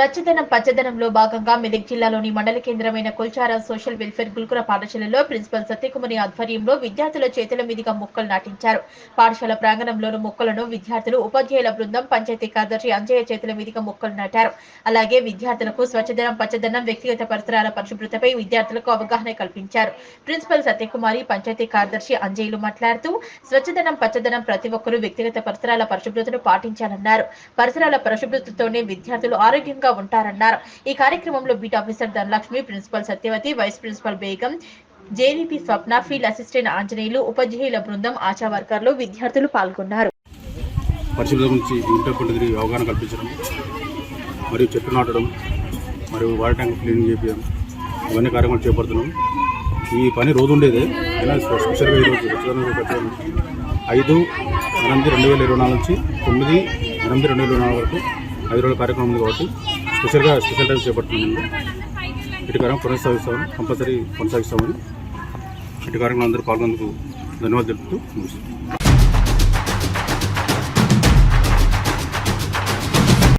స్వచ్ఛదనం పచ్చదనంలో భాగంగా మెదక్ జిల్లాలోని మండల కేంద్రమైన కొల్చార సోషల్ వెల్ఫేర్ గురుకుల పాఠశాలలో ప్రిన్సిపల్ సత్యకుమారి ఆధ్వర్యంలో విద్యార్థుల చేతుల మీదుగా మొక్కలు నాటించారు. పాఠశాల ప్రాంగణంలోని మొక్కలను విద్యార్థులు, ఉపాధ్యాయుల బృందం, పంచాయతీ కార్యదర్శి అంజయ్య చేతుల మీదుగా మొక్కలు నాటారు. అలాగే విద్యార్థులకు స్వచ్ఛదనం పచ్చదనం, వ్యక్తిగత పరిసరాల పరిశుభ్రతపై విద్యార్థులకు అవగాహన కల్పించారు. ప్రిన్సిపల్ సత్యకుమారి, పంచాయతీ కార్యదర్శి అంజయ్యలు మాట్లాడుతూ స్వచ్ఛదనం పచ్చదనం ప్రతి ఒక్కరూ వ్యక్తిగత పరిసరాల పరిశుభ్రతను పాటించాలన్నారు. పరిసరాల పరిశుభ్రతతోనే విద్యార్థులు ఆరోగ్యంగా ఉంటారన్నారు. ఈ కార్యక్రమంలో beat officer Dhanalakshmi, principal Satyavathi, vice principal Begum, JVP Swapna, field assistant Anjaneyulu, ఉపాధ్యాయుల బృందం, ఆశా వర్కర్లు, విద్యార్థులు పాల్గొన్నారు. పరిశుభ్రత గురించి ఇంటర్ అవగాహన కల్పించడం మరియు చెట్లు నాటడం మరియు వాటర్ ట్యాంక్ క్లీనింగ్ చేయడం ఇవన్నీ కార్యక్రమాలు చేపడుతున్నాం. ఈ పని రోజు ఉండేదే అయినా స్పెషల్గా ఈరోజు 5/8/2024 నుంచి 9/8/2024 వరకు 5 రోజుల కార్యక్రమం ఉంది కాబట్టి స్పెషల్ టైం చేపడుతున్నాము. ఇటు కార్యక్రమం కంపల్సరీ కొనసాగిస్తామని ఇటు కార్యక్రమం అందరూ పాల్గొనేందుకు ధన్యవాదాలు తెలుపుతూ